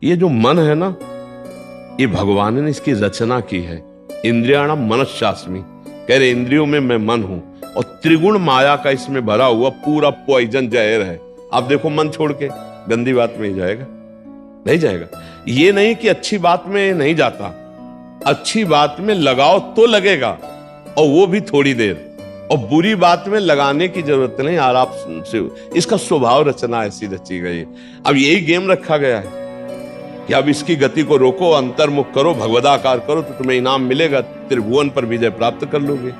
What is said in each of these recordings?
ये जो मन है ना, ये भगवान ने इसकी रचना की है। इंद्रियाणाम मनश्चास्मि, कह रहे इंद्रियों में मैं मन हूं, और त्रिगुण माया का इसमें भरा हुआ पूरा पॉइजन जहर है। आप देखो, मन छोड़ के गंदी बात में ही जाएगा? नहीं जाएगा। ये नहीं कि अच्छी बात में नहीं जाता, अच्छी बात में लगाओ तो लगेगा, और वो भी थोड़ी देर, और बुरी बात में लगाने की जरूरत नहीं, आराम से। इसका स्वभाव रचना ऐसी रची गई। अब यही गेम रखा गया है कि अब इसकी गति को रोको, अंतर्मुख करो, भगवदाकार करो, तो तुम्हें इनाम मिलेगा, त्रिभुवन पर विजय प्राप्त कर लोगे।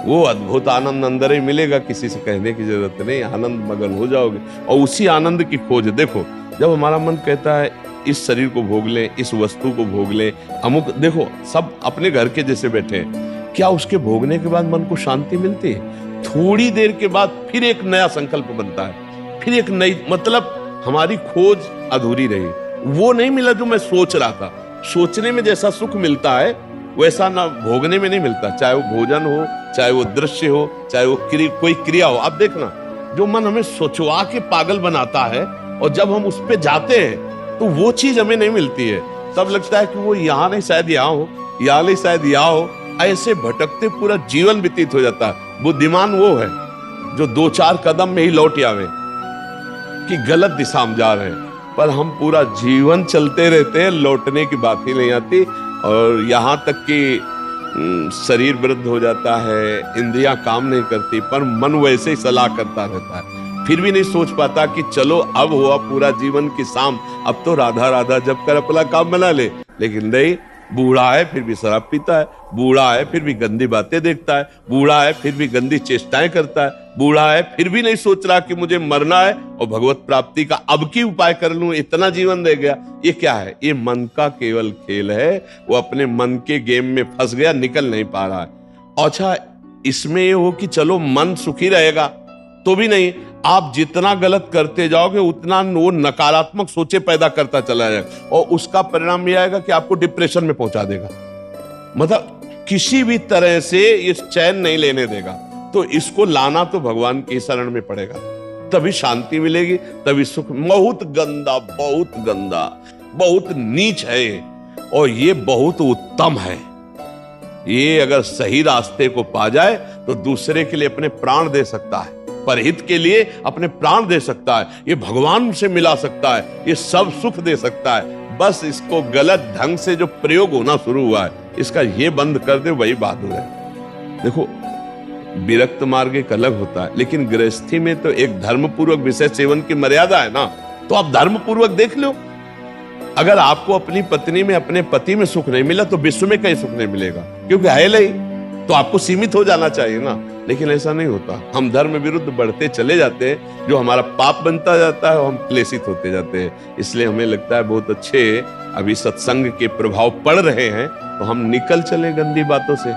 वो अद्भुत आनंद अंदर ही मिलेगा, किसी से कहने की जरूरत नहीं, आनंद मगन हो जाओगे। और उसी आनंद की खोज देखो, जब हमारा मन कहता है इस शरीर को भोग लें, इस वस्तु को भोग लें, अमुक, देखो सब अपने घर के जैसे बैठे हैं, क्या उसके भोगने के बाद मन को शांति मिलती है? थोड़ी देर के बाद फिर एक नया संकल्प बनता है, फिर एक नई, मतलब हमारी खोज अधूरी रही। वो नहीं मिला जो मैं सोच रहा था। सोचने में जैसा सुख मिलता है वैसा ना भोगने में नहीं मिलता, चाहे वो भोजन हो, चाहे वो दृश्य हो, चाहे वो कोई क्रिया हो। अब देखना, जो मन हमें सोचवा के पागल बनाता है, और जब हम उस पे जाते हैं तो वो चीज हमें नहीं मिलती है। तब लगता है कि वो यहाँ नहीं, शायद यहाँ हो, यहाँ नहीं, शायद यहाँ हो। ऐसे भटकते पूरा जीवन व्यतीत हो जाता है। बुद्धिमान वो है जो 2-4 कदम में ही लौट आवे कि गलत दिशा में जा रहे हैं, पर हम पूरा जीवन चलते रहते हैं, लौटने की बात ही नहीं आती। और यहाँ तक कि शरीर वृद्ध हो जाता है, इंद्रियां काम नहीं करती, पर मन वैसे ही सलाह करता रहता है। फिर भी नहीं सोच पाता कि चलो अब हुआ पूरा जीवन की शाम, अब तो राधा राधा जब कर अपना काम बना ले। लेकिन नहीं, बूढ़ा है फिर भी शराब पीता है, बूढ़ा है फिर भी गंदी बातें देखता है, बूढ़ा है फिर भी गंदी चेष्टाएं करता है, बूढ़ा है फिर भी नहीं सोच रहा कि मुझे मरना है और भगवत प्राप्ति का अब की उपाय कर लूं, इतना जीवन रह गया। ये क्या है? ये मन का केवल खेल है। वो अपने मन के गेम में फंस गया, निकल नहीं पा रहा है। अच्छा, इसमें ये हो कि चलो मन सुखी रहेगा, तो भी नहीं, आप जितना गलत करते जाओगे उतना वो नकारात्मक सोचे पैदा करता चला जाएगा, और उसका परिणाम यह आएगा कि आपको डिप्रेशन में पहुंचा देगा। मतलब किसी भी तरह से ये चैन नहीं लेने देगा। तो इसको लाना तो भगवान की शरण में पड़ेगा, तभी शांति मिलेगी, तभी सुख। बहुत गंदा, बहुत गंदा, बहुत नीच है, और ये बहुत उत्तम है। ये अगर सही रास्ते को पा जाए तो दूसरे के लिए अपने प्राण दे सकता है, परहित के लिए अपने प्राण दे सकता है, ये भगवान से मिला सकता है, ये सब सुख दे सकता है। बस इसको गलत ढंग से जो प्रयोग होना शुरू हुआ है, इसका ये बंद कर दे, वही बहादुर है। देखो, विरक्त मार्ग एक अलग होता है, लेकिन गृहस्थी में तो एक धर्मपूर्वक विषय सेवन की मर्यादा है ना। तो आप धर्मपूर्वक देख लो, अगर आपको अपनी पत्नी में, अपने पति में सुख नहीं मिला तो विश्व में कहीं सुख नहीं मिलेगा, क्योंकि है नहीं, तो आपको सीमित हो जाना चाहिए ना। लेकिन ऐसा नहीं होता, हम धर्म विरुद्ध बढ़ते चले जाते हैं, जो हमारा पाप बनता जाता है और हम क्लेशित होते जाते हैं। इसलिए हमें लगता है बहुत अच्छे अभी सत्संग के प्रभाव पड़ रहे हैं, तो हम निकल चले गंदी बातों से,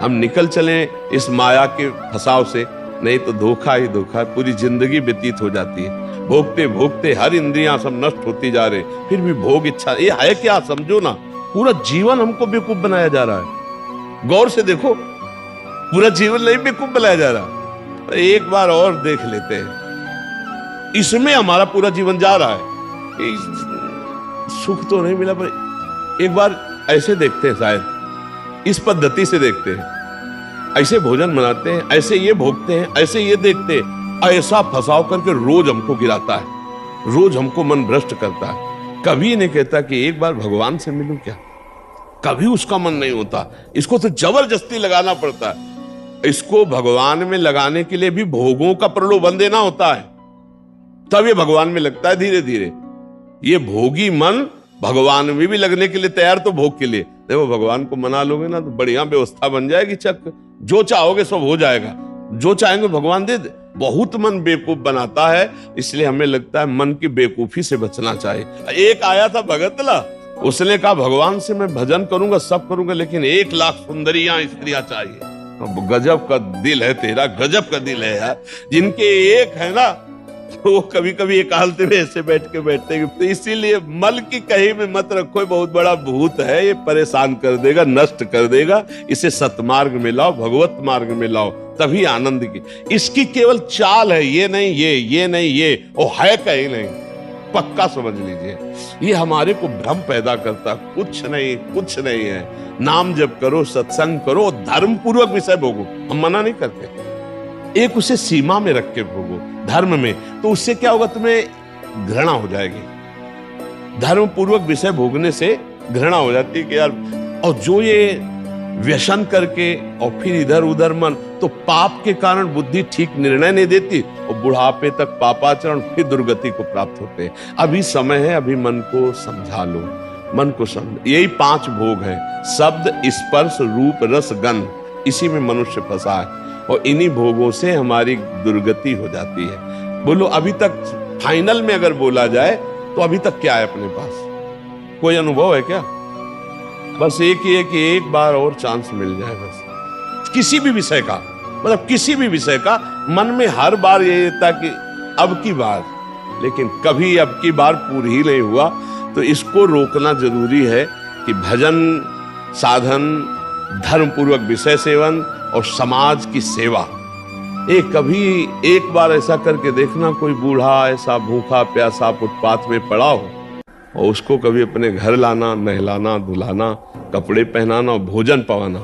हम निकल चले इस माया के फसाव से, नहीं तो धोखा ही धोखा, पूरी जिंदगी व्यतीत हो जाती है। भोगते भोगते हर इंद्रियां सब नष्ट होती जा रहे, फिर भी भोग इच्छा, ये है क्या? समझो ना, पूरा जीवन हमको बेवकूफ बनाया जा रहा है। गौर से देखो, पूरा जीवन नहीं बेवकूफ बनाया जा रहा। एक बार और देख लेते हैं, इसमें हमारा पूरा जीवन जा रहा है। सुख तो नहीं मिला, पर एक बार ऐसे देखते हैं, शायद इस पद्धति से देखते हैं, ऐसे भोजन बनाते हैं, ऐसे ये भोगते हैं, ऐसे ये देखते हैं, ऐसा फंसाव करके रोज हमको गिराता है, रोज हमको मन भ्रष्ट करता है। कभी नहीं कहता कि एक बार भगवान से मिलूं क्या, कभी उसका मन नहीं होता। इसको तो जबरदस्ती लगाना पड़ता है। इसको भगवान में लगाने के लिए भी भोगों का प्रलोभन देना होता है, तब ये भगवान में लगता है धीरे धीरे। ये भोगी मन भगवान में भी लगने के लिए तैयार, तो भोग के लिए देखो, भगवान को मना लोगे ना तो बढ़िया व्यवस्था बन जाएगी, चक जो चाहोगे सब हो जाएगा, जो चाहेंगे भगवान दे दे। बहुत मन बेवकूफ बनाता है, इसलिए हमें लगता है मन की बेवकूफी से बचना चाहिए। एक आया था भगतला, उसने कहा भगवान से मैं भजन करूंगा, सब करूंगा, लेकिन 1 लाख सुंदरियां स्त्रियां चाहिए। गजब का दिल है तेरा, गजब का दिल है यार। जिनके एक है ना, वो कभी कभी एकांत में ऐसे बैठते हैं। तो इसीलिए मल की कहीं में मत रखो, ये बहुत बड़ा भूत है, ये परेशान कर देगा, नष्ट कर देगा। इसे सतमार्ग में लाओ, भगवत मार्ग में लाओ, तभी आनंद की। इसकी केवल चाल है, ये नहीं ये नहीं ये, वो है कहीं नहीं। पक्का समझ लीजिए। ये हमारे को भ्रम पैदा करता, कुछ नहीं है। नाम जप करो, सत्संग करो, धर्म पूर्वक विषय भोगो, हम मना नहीं करते। एक उसे सीमा में रख के भोगो धर्म में, तो उससे क्या होगा, तुम्हें घृणा हो जाएगी। धर्म पूर्वक विषय भोगने से घृणा हो जाती है कि यार, और जो ये व्यसन करके और फिर इधर उधर मन, तो पाप के कारण बुद्धि ठीक निर्णय नहीं देती और बुढ़ापे तक पापाचरण, फिर दुर्गति को प्राप्त होते हैं। अभी समय है, अभी मन को समझा लो, मन को समझ। यही 5 भोग हैं, शब्द, स्पर्श, रूप, रस, गंध, इसी में मनुष्य फंसा है और इन्हीं भोगों से हमारी दुर्गति हो जाती है। बोलो अभी तक फाइनल में अगर बोला जाए तो अभी तक क्या है अपने पास? कोई अनुभव है क्या? बस एक ही है कि एक बार और चांस मिल जाए, बस किसी भी विषय का, मतलब किसी भी विषय का। मन में हर बार ये था कि अब की बार, लेकिन कभी अब की बार पूरी ही नहीं हुआ। तो इसको रोकना जरूरी है कि भजन, साधन, धर्म पूर्वक विषय सेवन और समाज की सेवा। कभी एक बार ऐसा करके देखना, कोई बूढ़ा ऐसा भूखा प्यासा फुटपाथ में पड़ा हो और उसको कभी अपने घर लाना, नहलाना, धुलाना, कपड़े पहनाना और भोजन पवाना।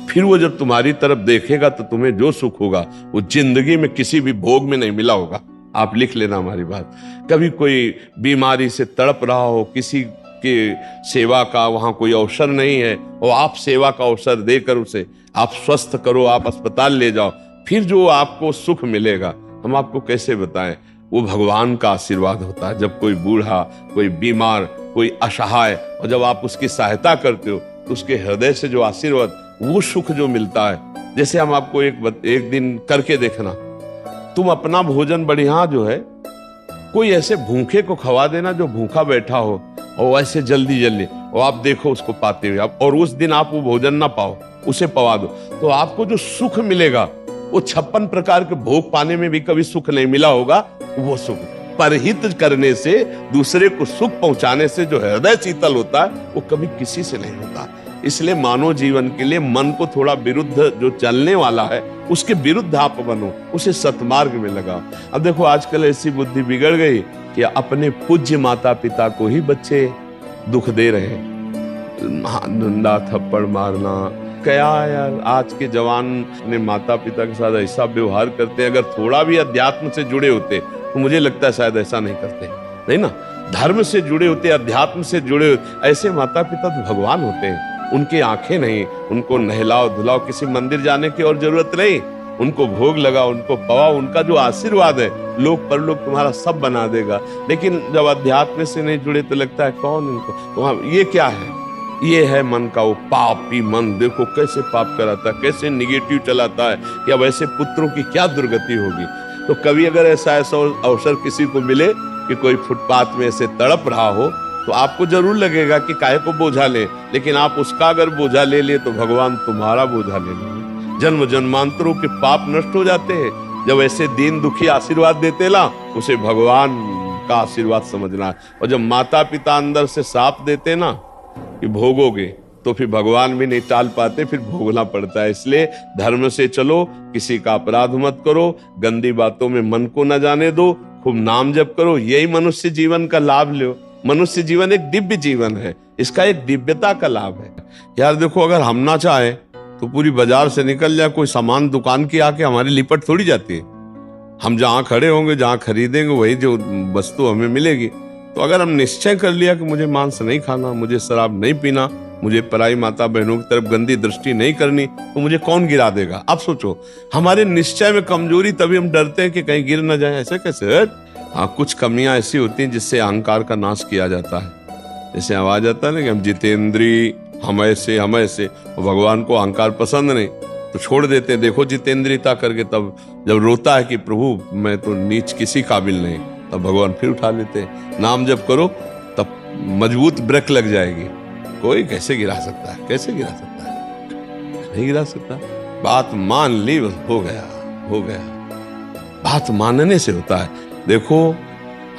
फिर वो जब तुम्हारी तरफ देखेगा तो तुम्हें जो सुख होगा वो जिंदगी में किसी भी भोग में नहीं मिला होगा। आप लिख लेना हमारी बात। कभी कोई बीमारी से तड़प रहा हो, किसी के सेवा का वहां कोई अवसर नहीं है और आप सेवा का अवसर देकर उसे आप स्वस्थ करो, आप अस्पताल ले जाओ, फिर जो आपको सुख मिलेगा हम आपको कैसे बताएं। वो भगवान का आशीर्वाद होता है। जब कोई बूढ़ा, कोई बीमार, कोई असहाय, और जब आप उसकी सहायता करते हो तो उसके हृदय से जो आशीर्वाद, वो सुख जो मिलता है। जैसे हम आपको एक दिन करके देखना, तुम अपना भोजन बढ़िया जो है, कोई ऐसे भूखे को खवा देना जो भूखा बैठा हो और ऐसे जल्दी और आप देखो उसको पाते हुए, और उस दिन आप वो भोजन ना पाओ, उसे पवा दो, तो आपको जो सुख मिलेगा वो 56 प्रकार के भोग पाने में भी कभी सुख नहीं मिला होगा। वो सुख परहित करने से, दूसरे को सुख पहुंचाने से जो हृदय शीतल होता है वो कभी किसी से नहीं होता। इसलिए मानव जीवन के लिए मन को थोड़ा विरुद्ध जो चलने वाला है उसके विरुद्ध आप बनो, उसे सतमार्ग में लगाओ। अब देखो आजकल ऐसी बुद्धि बिगड़ गई कि अपने पूज्य माता पिता को ही बच्चे दुख दे रहे हैं। डंडा थप्पड़ मारना, क्या यार, आज के जवान ने माता पिता के साथ ऐसा व्यवहार करते हैं। अगर थोड़ा भी अध्यात्म से जुड़े होते तो मुझे लगता है शायद ऐसा नहीं करते, नहीं ना। धर्म से जुड़े होते, अध्यात्म से जुड़े होते, ऐसे माता पिता तो भगवान होते हैं। उनकी आंखें नहीं, उनको नहलाओ धुलाओ, किसी मंदिर जाने की और जरूरत नहीं, उनको भोग लगाओ, उनको पवाओ, उनका जो आशीर्वाद है लोक परलोक तुम्हारा सब बना देगा। लेकिन जब अध्यात्म से नहीं जुड़े तो लगता है कौन इनको, ये क्या है? ये है मन का वो पापी मन। देखो कैसे पाप कराता है, कैसे निगेटिव चलाता है कि अब ऐसे पुत्रों की क्या दुर्गति होगी। तो कभी अगर ऐसा अवसर किसी को मिले कि कोई फुटपाथ में ऐसे तड़प रहा हो तो आपको जरूर लगेगा कि काहे को बोझा ले, लेकिन आप उसका अगर बोझा ले लिए तो भगवान तुम्हारा बोझा ले लेंगे। जन्म जन्मांतरों के पाप नष्ट हो जाते हैं। जब ऐसे दीन दुखी आशीर्वाद देते ना, उसे भगवान का आशीर्वाद समझना है। और जब माता पिता अंदर से साफ देते ना कि भोगोगे, तो फिर भगवान भी नहीं टाल पाते, फिर भोगना पड़ता है। इसलिए धर्म से चलो, किसी का अपराध मत करो, गंदी बातों में मन को न जाने दो, खूब नाम जप करो, यही मनुष्य जीवन का लाभ लो। मनुष्य जीवन एक दिव्य जीवन है, इसका एक दिव्यता का लाभ है। यार देखो, अगर हम ना चाहे तो पूरी बाजार से निकल जाए कोई सामान दुकान की, आके हमारी लिपट थोड़ी जाती है। हम जहाँ खड़े होंगे, जहाँ खरीदेंगे, वही जो वस्तु हमें मिलेगी। तो अगर हम निश्चय कर लिया कि मुझे मांस नहीं खाना, मुझे शराब नहीं पीना, मुझे पराई माता बहनों की तरफ गंदी दृष्टि नहीं करनी, तो मुझे कौन गिरा देगा? आप सोचो, हमारे निश्चय में कमजोरी, तभी हम डरते हैं कि कहीं गिर ना जाए। ऐसे कैसे? हाँ, कुछ कमियां ऐसी होती हैं जिससे अहंकार का नाश किया जाता है। जैसे आवाज आता है ना कि हम जितेंद्री, हम ऐसे, और भगवान को अहंकार पसंद नहीं तो छोड़ देते हैं। देखो जितेंद्रियता करके, तब जब रोता है कि प्रभु मैं तो नीच किसी काबिल नहीं, तब भगवान फिर उठा लेते हैं। नाम जब करो तब मजबूत ब्रेक लग जाएगी। कोई कैसे गिरा सकता है? कैसे गिरा सकता है? नहीं गिरा सकता। बात मान ली, बस हो गया, हो गया। बात मानने से होता है। देखो,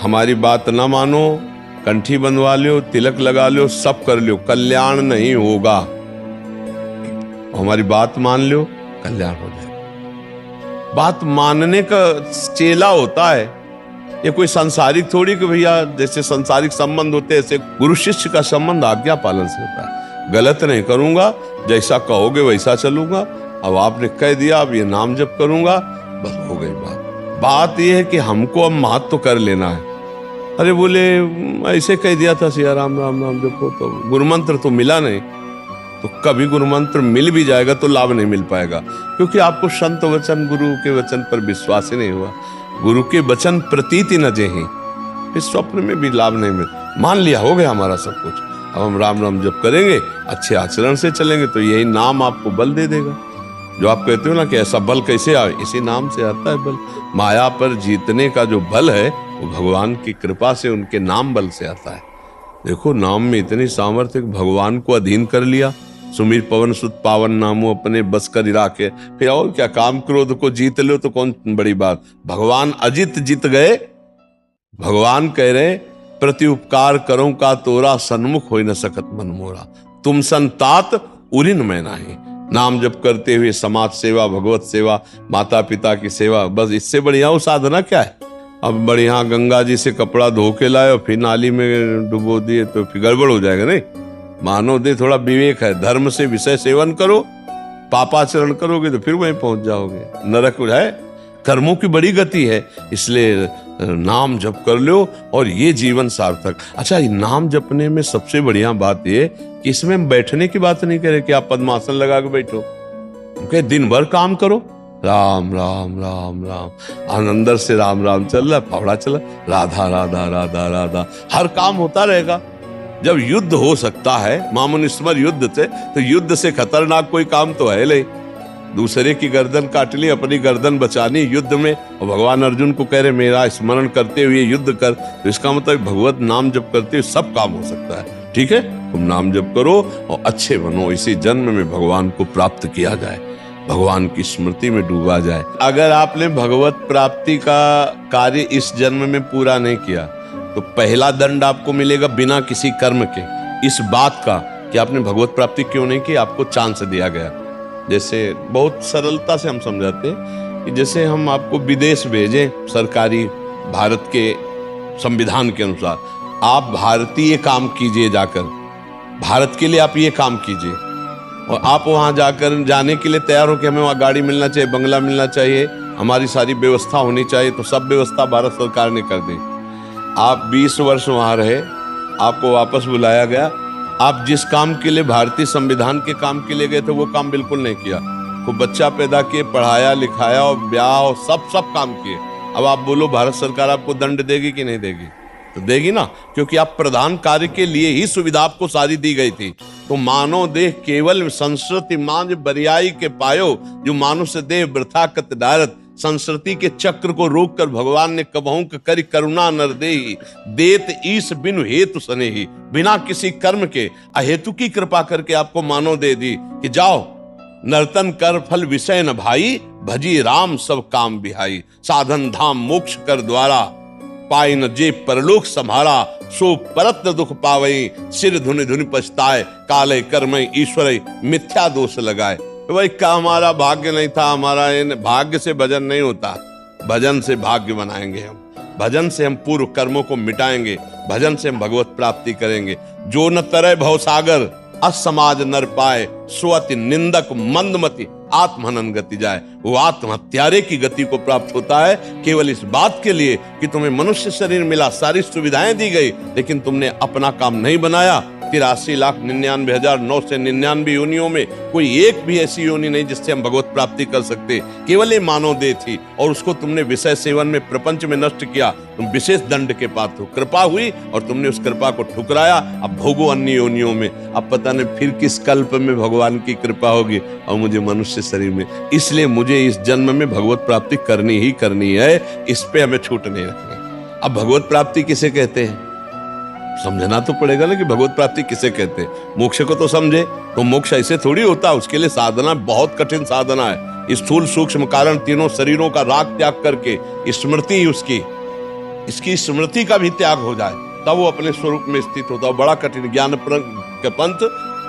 हमारी बात ना मानो, कंठी बंधवा लो, तिलक लगा लो, सब कर लो, कल्याण नहीं होगा। हमारी बात मान लो, कल्याण हो जाएगा। बात मानने का चेला होता है ये कोई सांसारिक थोड़ी कि भैया जैसे सांसारिक संबंध होते हैं ऐसे गुरु शिष्य का संबंध आज्ञा पालन से होता है। गलत नहीं करूंगा, जैसा कहोगे वैसा चलूंगा। अब आपने कह दिया, अब ये नाम जप करूंगा, बस हो गई बात। बात ये है कि हमको अब महत्व कर लेना है। अरे बोले ऐसे कह दिया था सिया राम राम राम जपो, तो गुरु मंत्र तो मिला नहीं। तो कभी गुरु मंत्र मिल भी जाएगा तो लाभ नहीं मिल पाएगा, क्योंकि आपको संत वचन गुरु के वचन पर विश्वास ही नहीं हुआ। गुरु के वचन प्रतीति न जेहि, इस स्वप्न में भी लाभ नहीं मिल। मान लिया हो गया हमारा सब कुछ, अब हम राम राम जप करेंगे, अच्छे आचरण से चलेंगे तो यही नाम आपको बल दे देगा। जो आप कहते हो ना कि ऐसा बल कैसे आए, इसी नाम से आता है बल। माया पर जीतने का जो बल है वो भगवान की कृपा से, उनके नाम बल से आता है। देखो नाम में इतनी सामर्थ्य, भगवान को अधीन कर लिया। सुमीर पवन सुत पावन नामो अपने बस कर राखे, फिर और क्या, काम क्रोध को जीत लो तो कौन बड़ी बात। भगवान अजित जीत गए। भगवान कह रहे प्रति उपकार करो का तोरा, सन्मुख हो न सकत मन मोरा, तुम संतात उरिन में नाही। नाम जप करते हुए समाज सेवा, भगवत सेवा, माता पिता की सेवा, बस इससे बढ़िया वो साधना क्या है। अब बढ़िया गंगा जी से कपड़ा धो के लाए और फिर नाली में डुबो दिए तो फिर गड़बड़ हो जाएगा। नहीं, मानव दे थोड़ा विवेक है। धर्म से विषय सेवन करो, पापाचरण करोगे तो फिर वहीं पहुंच जाओगे, नरक है। कर्मों की बड़ी गति है, इसलिए नाम जप कर लो और ये जीवन सार्थक। अच्छा, नाम जपने में सबसे बढ़िया बात ये कि इसमें बैठने की बात नहीं करे कि आप पद्मासन लगा के बैठो, क्योंकि दिन भर काम करो, राम राम राम राम, अंदर से राम राम चल रहा, फावड़ा चला, राधा राधा राधा राधा, हर काम होता रहेगा। जब युद्ध हो सकता है मामून स्मर युद्ध से, तो युद्ध से खतरनाक कोई काम तो है नहीं। दूसरे की गर्दन काट ली, अपनी गर्दन बचानी युद्ध में, और भगवान अर्जुन को कह रहे मेरा स्मरण करते हुए युद्ध कर, तो इसका मतलब भगवत नाम जप करते हुए सब काम हो सकता है। ठीक है, तुम नाम जप करो और अच्छे बनो, इसी जन्म में भगवान को प्राप्त किया जाए, भगवान की स्मृति में डूबा जाए। अगर आपने भगवत प्राप्ति का कार्य इस जन्म में पूरा नहीं किया तो पहला दंड आपको मिलेगा बिना किसी कर्म के, इस बात का कि आपने भगवत प्राप्ति क्यों नहीं की, आपको चांस दिया गया। जैसे बहुत सरलता से हम समझाते हैं कि जैसे हम आपको विदेश भेजें सरकारी, भारत के संविधान के अनुसार आप भारतीय काम कीजिए, जाकर भारत के लिए आप ये काम कीजिए, और आप वहां जाकर जाने के लिए तैयार हो कि हमें वहां गाड़ी मिलना चाहिए, बंगला मिलना चाहिए, हमारी सारी व्यवस्था होनी चाहिए, तो सब व्यवस्था भारत सरकार ने कर दी। आप 20 वर्ष वहां रहे, आपको वापस बुलाया गया, आप जिस काम के लिए भारतीय संविधान के काम के लिए गए थे वो काम बिल्कुल नहीं किया, खूब बच्चा पैदा किए, पढ़ाया लिखाया और ब्याह और सब काम किए। अब आप बोलो भारत सरकार आपको दंड देगी कि नहीं देगी? तो देगी ना, क्योंकि आप प्रधान कार्य के लिए ही सुविधा आपको सारी दी गई थी। तो मानव देह केवल संस्कृति मांझ बरियाई के पायो, जो मानुष देह वृथा कत डारत। संस्कृति के चक्र को रोककर भगवान ने कबहू करी करुणा नर देहि, देत ईश बिनु हेतु सनेहि। बिना किसी कर्म के अहेतु की कृपा करके आपको मानव दे दी कि जाओ नर्तन कर फल विषय न भाई, भजी राम सब काम बिहाई। साधन धाम मोक्ष कर द्वारा, पाई न जे परलोक संभारा। सो परत न दुख पावई, सिर धुनि धुनि पछताए। काले कर्मय ईश्वर मिथ्या दोष लगाए। भाई का हमारा भाग्य नहीं था, हमारा भाग्य से भजन नहीं होता, भजन से भाग्य बनाएंगे हम। भजन से हम पूर्व कर्मों को मिटाएंगे, भजन से हम भगवत प्राप्ति करेंगे। जो न तरय भवसागर, असमाज नर पाए। स्वति निंदक मंदमति, आत्महनन गति जाए। वो आत्महत्यारे की गति को प्राप्त होता है केवल इस बात के लिए कि तुम्हें मनुष्य शरीर मिला, सारी सुविधाएं दी गई, लेकिन तुमने अपना काम नहीं बनाया। 83,99,999 योनियों में कोई एक भी ऐसी योनि नहीं जिससे हम भगवत प्राप्ति कर सकते, केवल ये मानव देह थी, और उसको तुमने विषय सेवन में प्रपंच में नष्ट किया। तुम विशेष दंड के पात्र हो। कृपा हुई और तुमने उस कृपा को ठुकराया, अब भोगो अन्य योनियों में। अब पता नहीं फिर किस कल्प में भगवान की कृपा होगी और मुझे मनुष्य शरीर में। इसलिए मुझे इस जन्म में भगवत प्राप्ति करनी ही करनी है, इस पे हमें छूट नहीं रखनी। अब भगवत प्राप्ति किसे कहते हैं समझना तो पड़ेगा ना, कि भगवत प्राप्ति किसे कहते हैं। मोक्ष को तो समझे, तो मोक्ष ऐसे थोड़ी होता, उसके लिए साधना बहुत कठिन साधना है। स्थूल सूक्ष्म कारण तीनों शरीरों का राग त्याग करके स्मृति उसकी, इसकी स्मृति का भी त्याग हो जाए, तब वो अपने स्वरूप में स्थित होता है। बड़ा कठिन।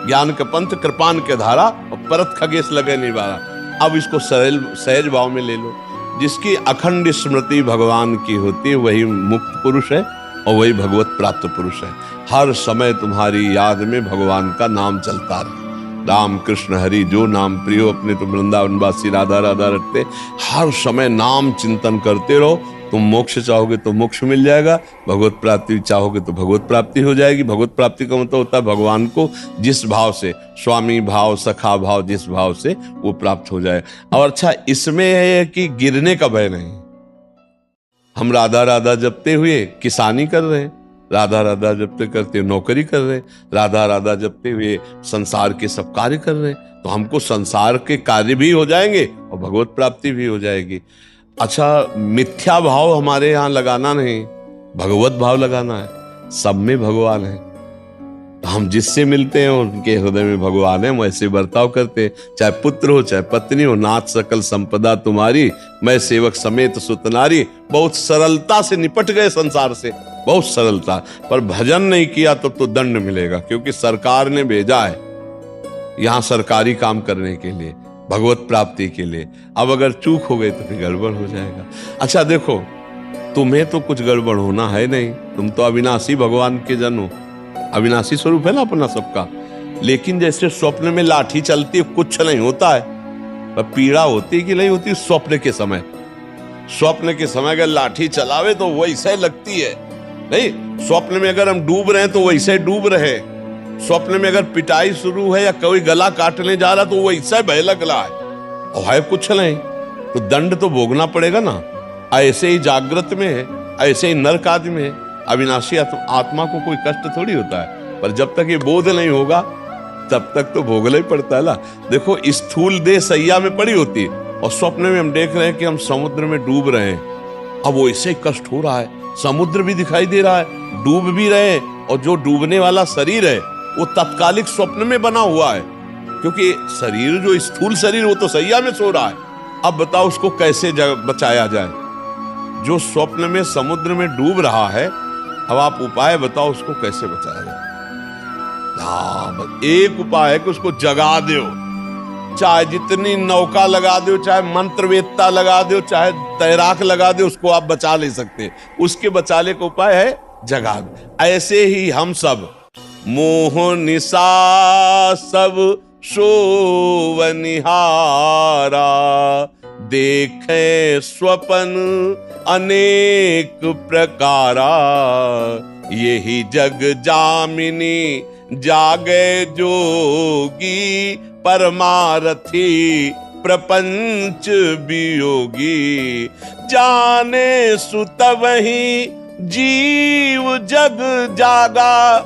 ज्ञान के पंथ कृपान के धारा, और परत खगेश लगे निवारा। अब इसको सहज भाव में ले लो। जिसकी अखंड स्मृति भगवान की होती है वही मुक्त पुरुष है और वही भगवत प्राप्त पुरुष है। हर समय तुम्हारी याद में भगवान का नाम चलता रहे। राम कृष्ण हरि जो नाम प्रियो, अपने तो वृंदावनवासी राधा राधा रखते। हर समय नाम चिंतन करते रहो। तुम मोक्ष चाहोगे तो मोक्ष मिल जाएगा, भगवत प्राप्ति चाहोगे तो भगवत प्राप्ति हो जाएगी। भगवत प्राप्ति का मतलब होता है भगवान को जिस भाव से, स्वामी भाव, सखा भाव, जिस भाव से वो प्राप्त हो जाए। और अच्छा, इसमें है कि गिरने का भय नहीं। हम राधा राधा जपते हुए किसानी कर रहे हैं, राधा राधा जपते करते नौकरी कर रहे हैं, राधा राधा जपते हुए संसार के सब कार्य कर रहे हैं, तो हमको संसार के कार्य भी हो जाएंगे और भगवत प्राप्ति भी हो जाएगी। अच्छा, मिथ्या भाव हमारे यहाँ लगाना नहीं, भगवत भाव लगाना है। सब में भगवान है, तो हम जिससे मिलते हैं उनके हृदय में भगवान है, हम ऐसे बर्ताव करते हैं। चाहे पुत्र हो चाहे पत्नी हो, नाथ सकल संपदा तुम्हारी, मैं सेवक समेत सुतनारी। बहुत सरलता से निपट गए संसार से, बहुत सरलता। पर भजन नहीं किया तो दंड मिलेगा, क्योंकि सरकार ने भेजा है यहाँ सरकारी काम करने के लिए, भगवत प्राप्ति के लिए। अब अगर चूक हो गई तो फिर गड़बड़ हो जाएगा। अच्छा देखो, तुम्हें तो कुछ गड़बड़ होना है नहीं, तुम तो अविनाशी भगवान के जन हो, अविनाशी स्वरूप है ना अपना सबका। लेकिन जैसे स्वप्न में लाठी चलती है, कुछ नहीं होता है, पर पीड़ा होती कि नहीं होती स्वप्न के समय। स्वप्न के समय अगर लाठी चलावे तो वैसे लगती है, नहीं स्वप्न में अगर हम डूब रहे हैं तो वैसे डूब रहे। स्वप्न में अगर पिटाई शुरू है या कोई गला काटने जा रहा तो वैसे भय लग रहा है, और है कुछ नहीं, तो दंड तो भोगना पड़ेगा ना। ऐसे ही जागृत में है, ऐसे ही नरक आदि में है। अविनाशी आत्मा को कोई कष्ट थोड़ी होता है, पर जब तक ये बोध नहीं होगा तब तक तो भोगना ही पड़ता है ना। देखो, स्थूल देह सैया में पड़ी होती है और स्वप्न में हम देख रहे हैं कि हम समुद्र में डूब रहे हैं। अब वो ऐसे कष्ट हो रहा है, समुद्र भी दिखाई दे रहा है, डूब भी रहे हैं, और जो डूबने वाला शरीर है वो तत्कालिक स्वप्न में बना हुआ है, क्योंकि शरीर जो स्थूल शरीर वो तो सैया में सो रहा है। अब बताओ उसको कैसे बचाया जाए। जो स्वप्न में समुद्र में डूब रहा है, अब आप उपाय बताओ उसको कैसे बचाया जाए। एक उपाय है कि उसको जगा दो, चाहे जितनी नौका लगा दो, चाहे मंत्रवेत्ता लगा दो, चाहे तैराक लगा दो, उसको आप बचा नहीं सकते। उसके बचाने का उपाय है जगा दो। ऐसे ही हम सब मोह निशा सब शोवनिहारा, देखे स्वप्न अनेक प्रकारा, यही जग जामिनी जागे जोगी, परमारथी प्रपंच वियोगी, जाने सुत वही जीव जग जागा,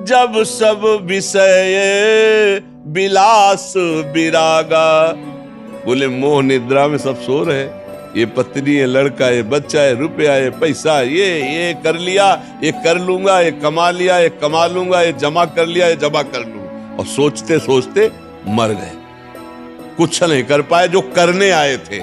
जब सब विषय विलास विरागा। बोले मोह निद्रा में सब सो रहे, ये पत्नी है, लड़का है, बच्चा है, रुपया है, पैसा, ये कर लिया, ये कर लूंगा, ये कमा लिया, ये कमा लूंगा, ये जमा कर लिया, ये जमा कर लूंगा, और सोचते सोचते मर गए, कुछ नहीं कर पाए जो करने आए थे।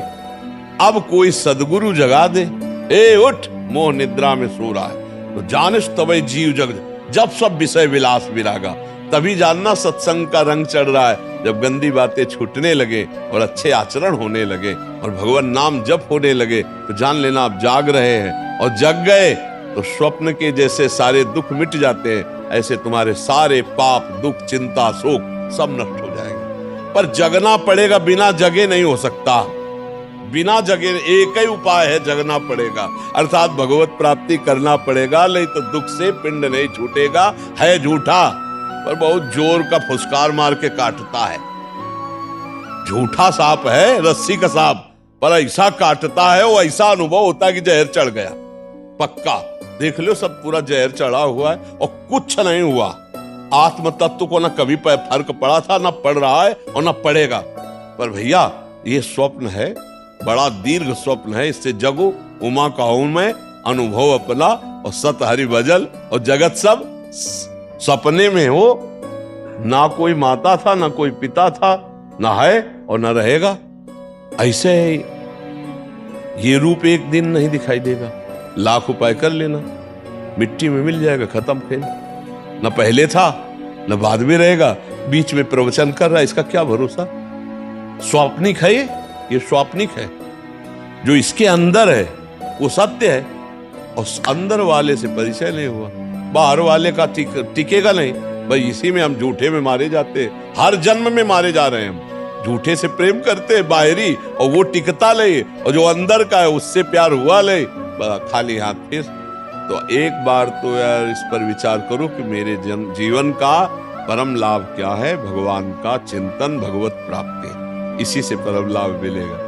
अब कोई सदगुरु जगा दे, ए उठ, मोह निद्रा में सो रहा है, तो जानिस तबै जीव जग, जब सब विषय विलास विरागा, तभी जानना सत्संग का रंग चढ़ रहा है। जब गंदी बातें छूटने लगे और अच्छे आचरण होने लगे और भगवान नाम जप होने लगे, तो जान लेना आप जाग रहे हैं, और जग गए तो स्वप्न के जैसे सारे दुख मिट जाते हैं, ऐसे तुम्हारे सारे पाप, दुख, चिंता, शोक सब नष्ट हो जाएंगे। पर जगना पड़ेगा, बिना जगे नहीं हो सकता। बिना जगे एक ही उपाय है, जगना पड़ेगा, अर्थात भगवत प्राप्ति करना पड़ेगा, नहीं तो दुख से पिंड नहीं छूटेगा। है झूठा पर बहुत जोर का फुसकार मार के काटता है। झूठा सांप है, रस्सी का सांप, पर ऐसा काटता है, वो ऐसा अनुभव होता है कि जहर चढ़ गया, पक्का। देख लो, सब पूरा जहर चढ़ा हुआ है और कुछ नहीं हुआ। आत्म तत्व को ना कभी फर्क पड़ा था, ना पड़ रहा है और ना पड़ेगा। पर भैया ये स्वप्न है, बड़ा दीर्घ स्वप्न है, इससे जगो, उमा कहूं मैं, अनुभव अपना, और सत हरि भजल, और जगत सब सपने में हो। ना कोई माता था, ना कोई पिता था, ना है और ना रहेगा। ऐसे है, ये रूप एक दिन नहीं दिखाई देगा। लाख उपाय कर लेना, मिट्टी में मिल जाएगा, खत्म खेल। ना पहले था ना बाद में रहेगा, बीच में प्रवचन कर रहा है, इसका क्या भरोसा। स्वाप्निक है ये स्वाप्निक है। जो इसके अंदर है वो सत्य है, और अंदर वाले से परिचय नहीं हुआ, बाहर वाले का टिकेगा नहीं। भाई इसी में हम झूठे में मारे जाते हैं, हर जन्म में मारे जा रहे हैं हम। झूठे से प्रेम करते हैं बाहरी, और वो टिकता ले, और जो अंदर का है उससे प्यार हुआ ले, खाली हाथ फिर। तो एक बार तो यार इस पर विचार करो कि मेरे जीवन का परम लाभ क्या है। भगवान का चिंतन, भगवत प्राप्ति, इसी से परम लाभ मिलेगा।